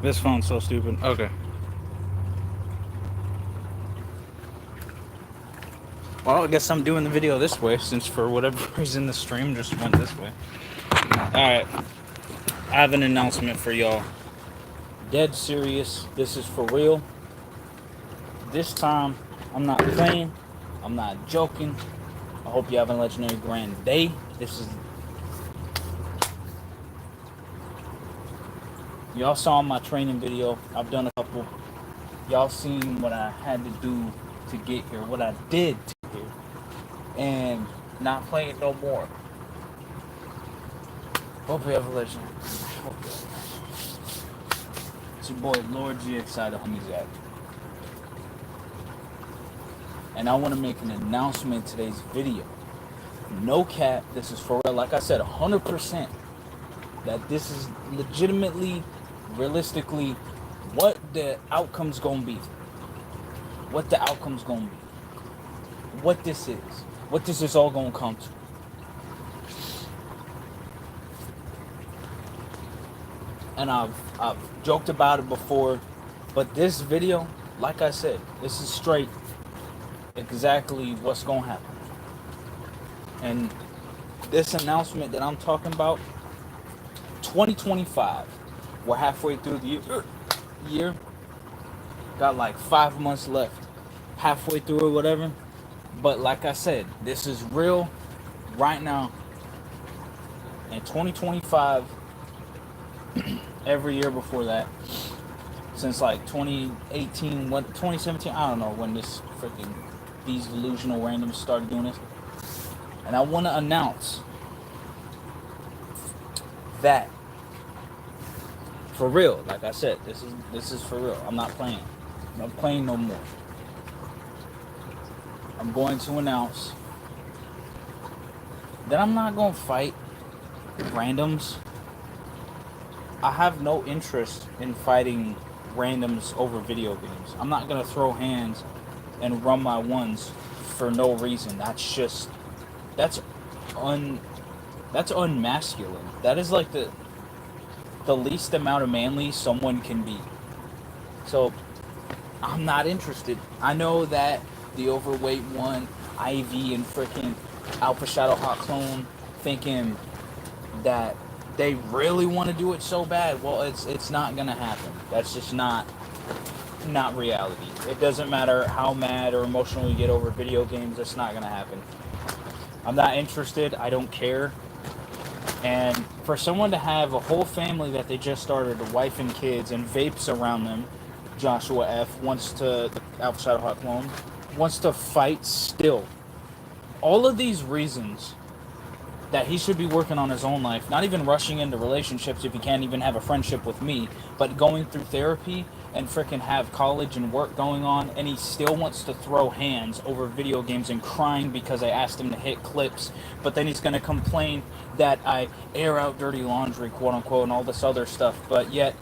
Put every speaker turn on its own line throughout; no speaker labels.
This phone's so stupid. Okay. Well, I guess I'm doing the video this way since for whatever reason the stream just went this way. Alright. I have an announcement for y'all. Dead serious. This is for real. This time, I'm not playing. I'm not joking. I hope you have a legendary grand day. This is... Y'all saw my training video. I've done a couple. Y'all seen what I had to do to get here. What I did to get here. And not playing no more. Hope you have a legendary. It's your boy, Lord ZXinfinite, homie Zach. And I want to make an announcement in today's video. No cap, this is for real. Like I said, 100%. That this is legitimately, realistically, what the outcome's gonna be. What the outcome's gonna be. What this is. What this is all gonna come to. And I've joked about it before, but this video, like I said, this is straight exactly what's gonna happen. And this announcement that I'm talking about, 2025, we're halfway through the year, got like 5 months left, halfway through or whatever. But like I said, this is real right now. In 2025, every year before that, since like 2018, 2017, I don't know when these delusional randoms started doing this. And I want to announce that for real, like I said, this is for real. I'm not playing. I'm not playing no more. I'm going to announce that I'm not going to fight randoms. I have no interest in fighting randoms over video games. I'm not going to throw hands and run my ones for no reason. That's unmasculine. That is like the least amount of manly someone can be. So I'm not interested. I know that the overweight one, IV and freaking alphashadowhawk clone, thinking that they really want to do it so bad. Well, it's not gonna happen. That's just not reality. It doesn't matter how mad or emotional you get over video games. It's not gonna happen. I'm not interested. I don't care. And for someone to have a whole family that they just started, a wife and kids, and vapes around them, Joshua F. wants to, the Alpha Shadowhawk clone, wants to fight still. All of these reasons that he should be working on his own life, not even rushing into relationships if he can't even have a friendship with me, but going through therapy and freaking have college and work going on, and he still wants to throw hands over video games and crying because I asked him to hit clips, but then he's going to complain that I air out dirty laundry, quote unquote, and all this other stuff. But yet,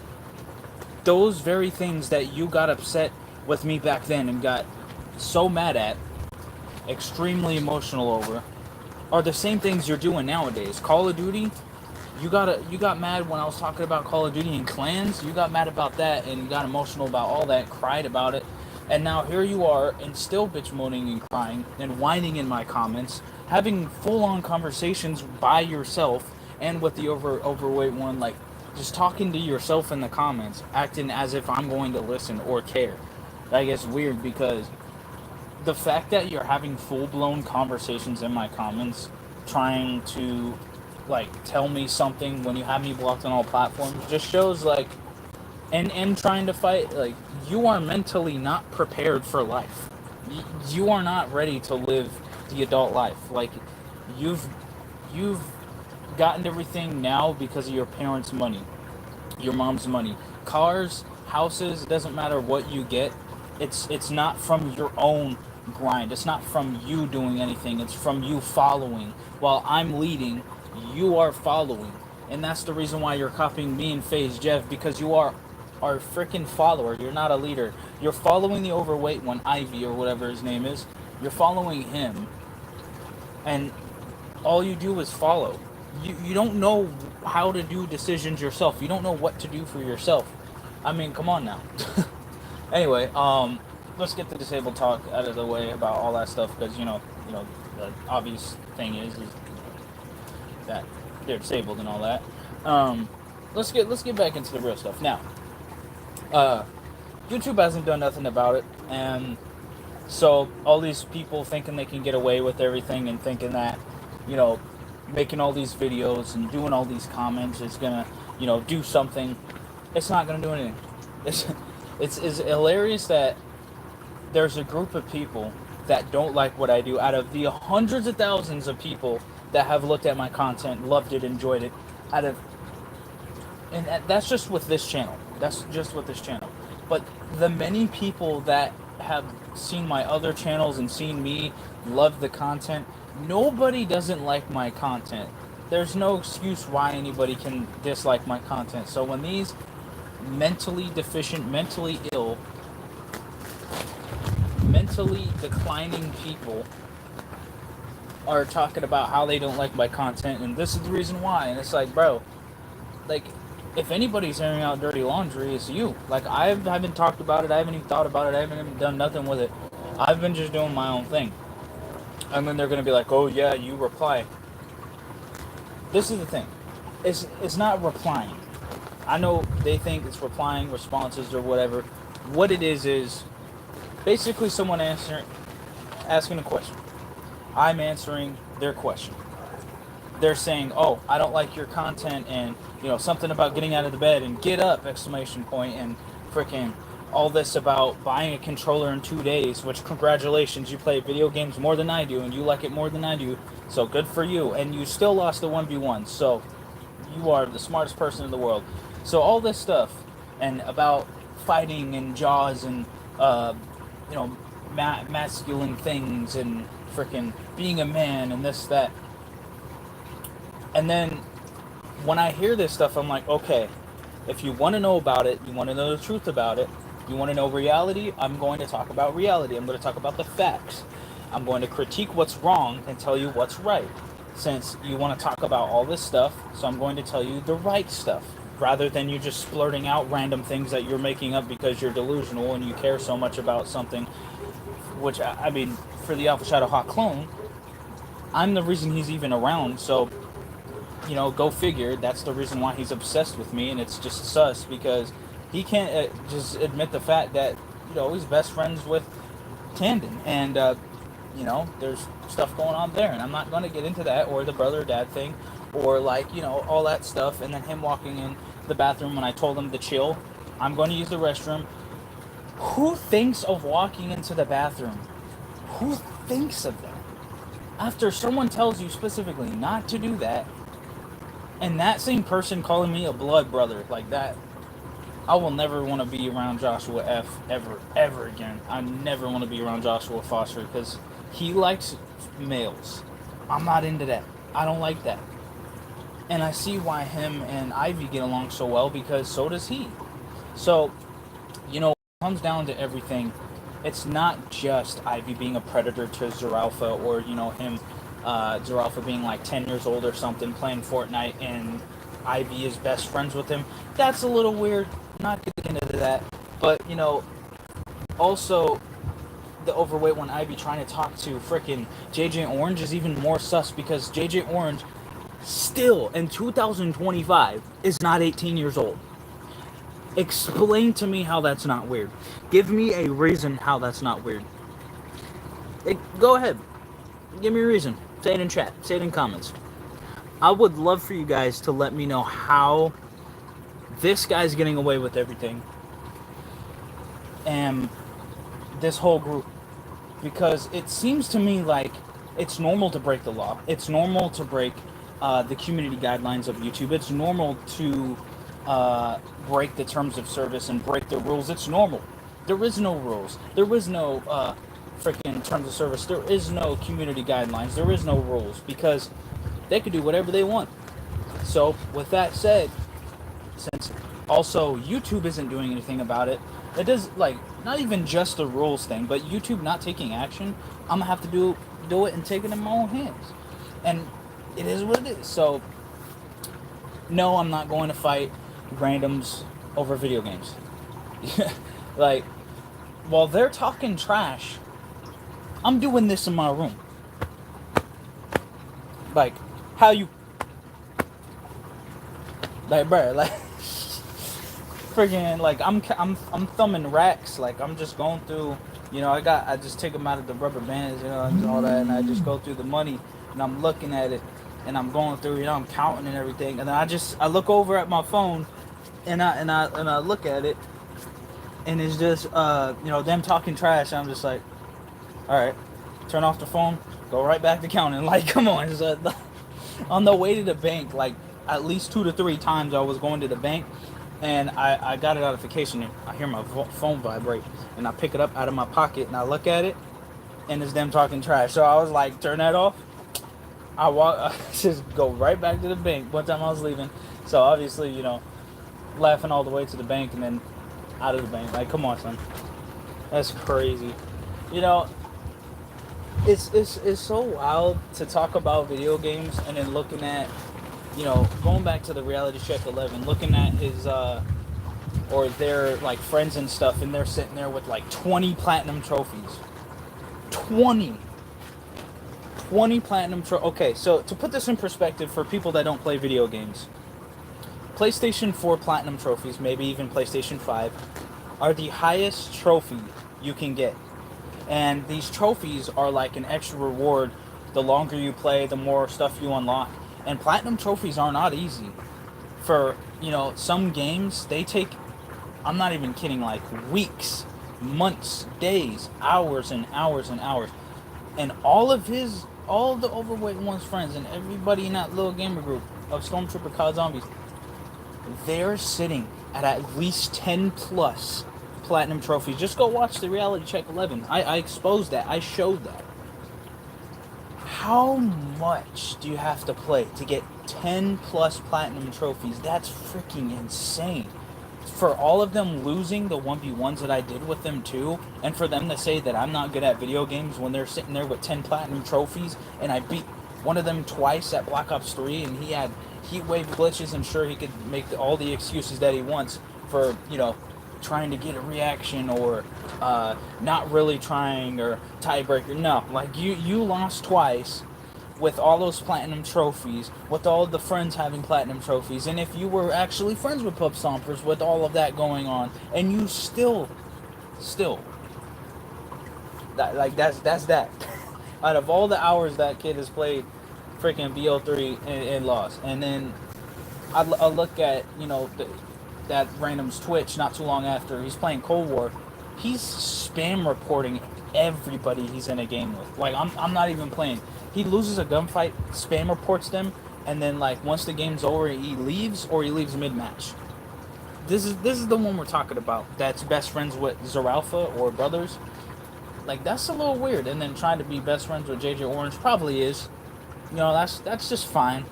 those very things that you got upset with me back then and got so mad at, extremely emotional over, are the same things you're doing nowadays. Call of Duty, you got mad when I was talking about Call of Duty and clans. You got mad about that and you got emotional about all that, cried about it, and now here you are and still bitch moaning and crying and whining in my comments, having full-on conversations by yourself and with the overweight one, like just talking to yourself in the comments, acting as if I'm going to listen or care. I guess weird because the fact that you're having full-blown conversations in my comments, trying to like tell me something when you have me blocked on all platforms, just shows like, and trying to fight, like, you are mentally not prepared for life. You are not ready to live the adult life. Like, you've gotten everything now because of your parents' money, your mom's money, cars, houses. It doesn't matter what you get. It's not from your own grind. It's not from you doing anything. It's from you following. While I'm leading, you are following. And that's the reason why you're copying me and FaZe Jev, because you are our freaking follower. You're not a leader. You're following the overweight one, Ivy or whatever his name is. You're following him. And all you do is follow. You don't know how to do decisions yourself. You don't know what to do for yourself. I mean, come on now. Anyway, let's get the disabled talk out of the way about all that stuff, because the obvious thing is that they're disabled and all that. Let's get back into the real stuff now. YouTube hasn't done nothing about it, and so all these people thinking they can get away with everything and thinking that, making all these videos and doing all these comments is gonna, do something. It's not gonna do anything. It's hilarious that there's a group of people that don't like what I do. Out of the hundreds of thousands of people that have looked at my content, loved it, enjoyed it, and that's just with this channel. That's just with this channel. But the many people that have seen my other channels and seen me love the content, nobody doesn't like my content. There's no excuse why anybody can dislike my content. So when these mentally deficient, mentally ill, mentally declining people are talking about how they don't like my content and this is the reason why, and it's like, bro, like, if anybody's airing out dirty laundry, it's you. Like, I haven't talked about it, I haven't even thought about it, I haven't even done nothing with it. I've been just doing my own thing. And then they're gonna be like, oh yeah, you reply. This is the thing. It's not replying. I know they think it's replying, responses, or whatever. What it is basically someone asking a question. I'm answering their question. They're saying, oh, I don't like your content, and something about getting out of the bed and get up, exclamation point, and freaking all this about buying a controller in 2 days, which congratulations, you play video games more than I do and you like it more than I do, so good for you, and you still lost the 1v1, so you are the smartest person in the world. So all this stuff and about fighting and jaws and masculine things and freaking being a man and this, that. And then when I hear this stuff, I'm like, okay, if you want to know about it, you want to know the truth about it, you want to know reality, I'm going to talk about reality. I'm going to talk about the facts. I'm going to critique what's wrong and tell you what's right. Since you want to talk about all this stuff, so I'm going to tell you the right stuff, rather than you just splurting out random things that you're making up because you're delusional and you care so much about something. Which, I mean, for the alphashadowhawk clone, I'm the reason he's even around, so go figure, that's the reason why he's obsessed with me, and it's just sus, because he can't just admit the fact that, he's best friends with Tandon, and, there's stuff going on there, and I'm not going to get into that, or the brother-dad thing, or, all that stuff, and then him walking in the bathroom when I told him to chill. I'm going to use the restroom. Who thinks of walking into the bathroom? Who thinks of that? After someone tells you specifically not to do that, and that same person calling me a blood brother like that, I will never want to be around Joshua F. ever again. I never want to be around Joshua Foster because he likes males. I'm not into that. I don't like that. And I see why him and Ivy get along so well, because so does he. So, when it comes down to everything, it's not just Ivy being a predator to Zeralpha, or, him, Zeralpha being like 10 years old or something, playing Fortnite, and Ivy is best friends with him. That's a little weird. Not getting into that. But, also the overweight one, Ivy trying to talk to frickin' JJ Orange is even more sus, because JJ Orange still in 2025 is not 18 years old. Explain to me how that's not weird. Give me a reason how that's not weird. Go ahead. Give me a reason. Say it in chat. Say it in comments. I would love for you guys to let me know how this guy's getting away with everything, and this whole group, because it seems to me like it's normal to break the law. It's normal to break the community guidelines of YouTube. It's normal to break the terms of service and break the rules. It's normal. There is no rules. There is no freaking terms of service. There is no community guidelines. There is no rules, because they could do whatever they want. So with that said, since also YouTube isn't doing anything about it, it does, not even just the rules thing, but YouTube not taking action, I'm gonna have to do it and take it in my own hands. And it is what it is. So no, I'm not going to fight randoms over video games. Like, while they're talking trash, I'm doing this in my room. Like, how you, like, bruh, like, freaking, like, I'm thumbing racks. Like, I'm just going through, I just take them out of the rubber bands, and all that, and I just go through the money, and I'm looking at it, and I'm going through, I'm counting and everything, and then I look over at my phone, and I look at it, and it's just, them talking trash. I'm just like, all right, turn off the phone, go right back to counting. Like, come on. So, on the way to the bank, like, at least 2 to 3 times I was going to the bank, and I got a notification, and I hear my phone vibrate, and I pick it up out of my pocket, and I look at it, and it's them talking trash. So I was like, turn that off. I just go right back to the bank one time I was leaving. So obviously, laughing all the way to the bank and then out of the bank. Like, come on, son. That's crazy. It's so wild to talk about video games and then looking at, going back to the Reality Check 11, looking at his, or their, like, friends and stuff, and they're sitting there with, like, 20 platinum trophies. 20 platinum trophies. Okay, so to put this in perspective for people that don't play video games, PlayStation 4 platinum trophies, maybe even PlayStation 5, are the highest trophy you can get. And these trophies are like an extra reward. The longer you play, the more stuff you unlock. And platinum trophies are not easy. For, some games, they take, I'm not even kidding, like weeks, months, days, hours and hours and hours. And all the overweight one's friends and everybody in that little gamer group of Stormtrooper COD Zombies, they're sitting at least 10 plus platinum trophies. Just go watch the Reality Check 11. I exposed that. I showed that. How much do you have to play to get 10 plus platinum trophies? That's freaking insane. For all of them losing the 1v1s that I did with them too, and for them to say that I'm not good at video games when they're sitting there with 10 platinum trophies, and I beat one of them twice at Black Ops 3, and he had heatwave glitches, and sure, he could make all the excuses that he wants for, trying to get a reaction, or not really trying, or tiebreaker. No, like, you lost twice with all those platinum trophies, with all the friends having platinum trophies, and if you were actually friends with Pub Stompers with all of that going on, and you still that's that. Out of all the hours that kid has played freaking BO3 and lost, and then I look at, that random's Twitch not too long after he's playing Cold War, he's spam reporting everybody he's in a game with. Like, I'm not even playing. He loses a gunfight, spam reports them, and then, like, once the game's over, he leaves, or he leaves mid-match. This is the one we're talking about. That's best friends with Zeralpha or brothers. Like, that's a little weird. And then trying to be best friends with JJ Orange probably is. That's just fine.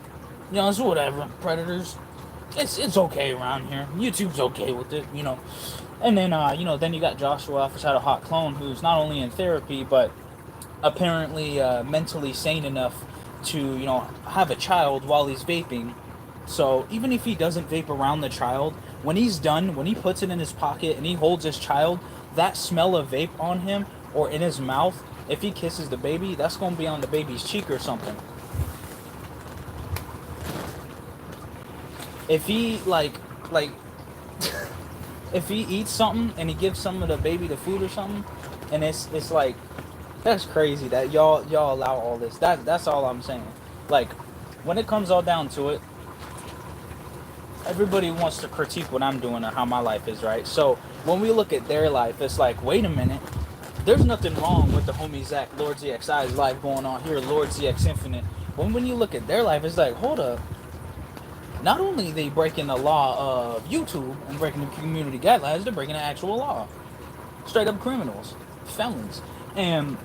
It's whatever. Predators, it's okay around here. YouTube's okay with it, And then, then you got Joshua, alphashadowhawk clone, who's not only in therapy, but apparently mentally sane enough to, have a child while he's vaping. So even if he doesn't vape around the child, when he's done, when he puts it in his pocket and he holds his child, that smell of vape on him or in his mouth, if he kisses the baby, that's going to be on the baby's cheek or something. If he, like, if he eats something and he gives some of the baby the food or something, and it's like, that's crazy that y'all allow all this. That's all I'm saying. Like, when it comes all down to it, everybody wants to critique what I'm doing or how my life is, right? So when we look at their life, it's like, wait a minute, there's nothing wrong with the homie Zach, Lord ZXI's life going on here, Lord ZXinfinite. When you look at their life, it's like, hold up. Not only are they breaking the law of YouTube and breaking the community guidelines, they're breaking the actual law. Straight up criminals, felons, and,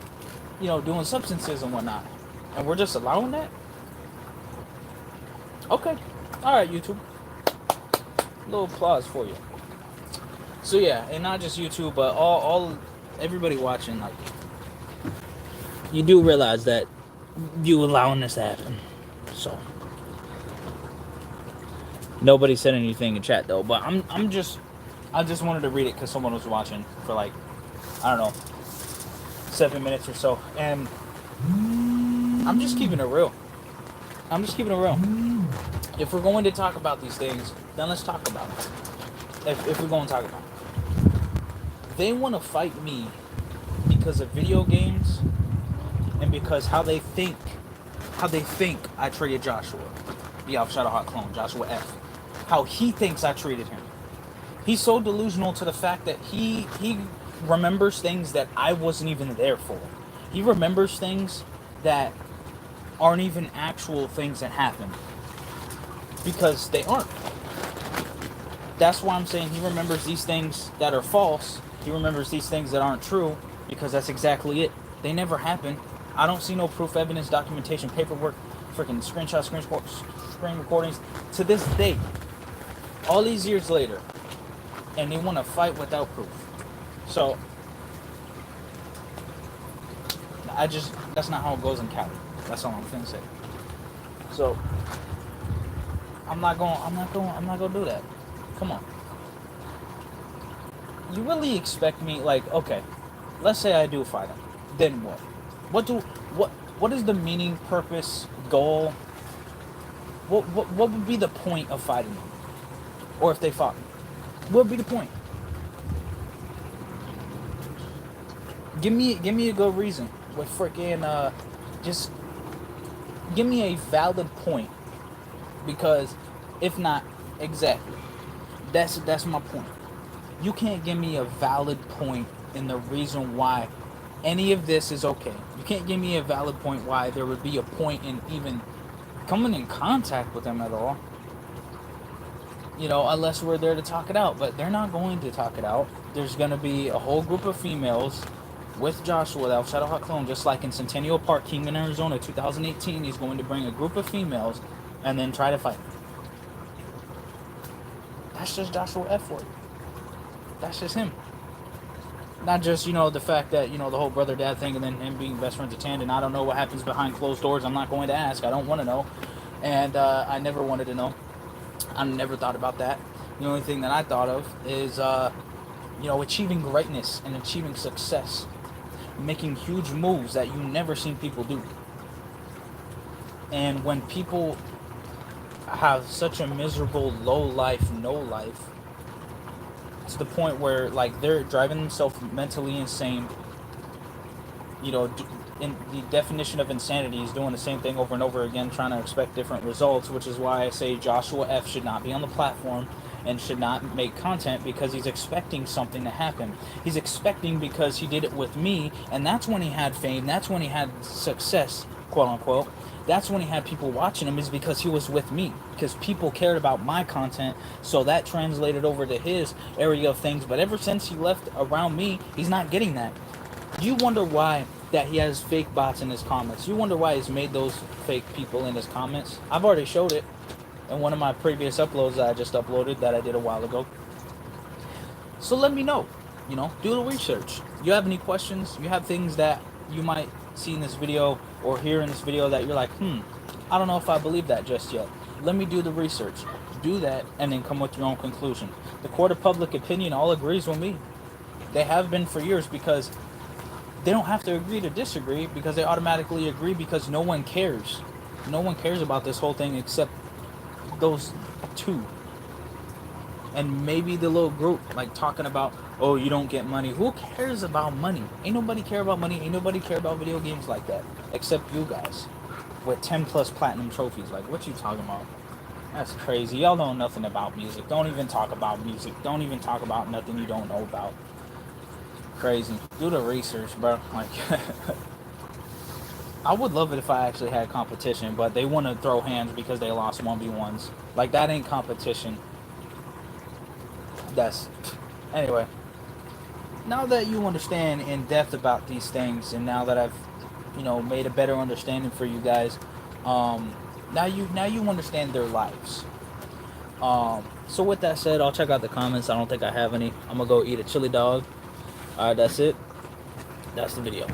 doing substances and whatnot. And we're just allowing that? Okay. Alright, YouTube. A little applause for you. So yeah, and not just YouTube, but everybody watching, like, you do realize that you allowing this to happen. So nobody said anything in chat though, but I'm just I just wanted to read it because someone was watching for like, I don't know, 7 minutes or so. And I'm just keeping it real. I'm just keeping it real. If we're going to talk about these things, then let's talk about it. If we're going to talk about it. They want to fight me because of video games and because how they think I treated Joshua, the alphashadowhawk clone, Joshua F. How he thinks I treated him. He's so delusional to the fact that he remembers things that I wasn't even there for. He remembers things that aren't even actual things that happened. Because they aren't. That's why I'm saying he remembers these things that are false. He remembers these things that aren't true, because that's exactly it. They never happened. I don't see no proof, evidence, documentation, paperwork, freaking screenshots, screen recordings to this day. All these years later. And they want to fight without proof. So, that's not how it goes in Cali. That's all I'm finna say. So, I'm not gonna do that. Come on. You really expect me, like, okay, let's say I do fight him. Then what? What is the meaning, purpose, goal? What would be the point of fighting him? Or if they fought me? What would be the point? Give me a good reason. With freaking just give me a valid point. Because if not, exactly. That's my point. You can't give me a valid point in the reason why any of this is okay. You can't give me a valid point why there would be a point in even coming in contact with them at all. You know, unless we're there to talk it out. But they're not going to talk it out. There's going to be a whole group of females with Joshua, the alphashadowhawk clone, just like in Centennial Park, Kingman, Arizona, 2018. He's going to bring a group of females and then try to fight. That's just Joshua F. for you. That's just him. Not just, you know, the fact that, you know, the whole brother-dad thing and then him being best friends with Tandon. I don't know what happens behind closed doors. I'm not going to ask. I don't want to know. And I never wanted to know. I never thought about that. The only thing that I thought of is, you know, achieving greatness and achieving success. Making huge moves that you never seen people do. And when people have such a miserable, low life, no life, to the point where, like, they're driving themselves mentally insane. You know, in the definition of insanity is doing the same thing over and over again, trying to expect different results, which is why I say Joshua F. should not be on the platform and should not make content, because he's expecting something to happen. He's expecting because he did it with me, and that's when he had fame, that's when he had success, quote unquote. That's when he had people watching him, is because he was with me, because people cared about my content, so that translated over to his area of things. But ever since he left around me, he's not getting that. You wonder why that he has fake bots in his comments. You wonder why he's made those fake people in his comments. I've already showed it in one of my previous uploads that I just uploaded that I did a while ago. So let me know. You know, do the research. You have any questions? You have things that you might see in this video or hear in this video that you're like, I don't know if I believe that just yet. Let me do the research. Do that and then come with your own conclusion. The court of public opinion all agrees with me. They have been for years, because they don't have to agree to disagree, because they automatically agree, because no one cares. No one cares about this whole thing except those two. And maybe the little group, like, talking about, oh, you don't get money. Who cares about money? Ain't nobody care about money. Ain't nobody care about video games like that. Except you guys. With 10 plus platinum trophies. Like, what you talking about? That's crazy. Y'all know nothing about music. Don't even talk about music. Don't even talk about nothing you don't know about. Crazy. Do the research, bro. Like, I would love it if I actually had competition, but they want to throw hands because they lost 1v1s. Like, that ain't competition. Anyway, now that you understand in depth about these things, and now that I've, you know, made a better understanding for you guys, now you understand their lives. So with that said, I'll check out the comments. I don't think I have any. I'm gonna go eat a chili dog. Alright, that's it. That's the video.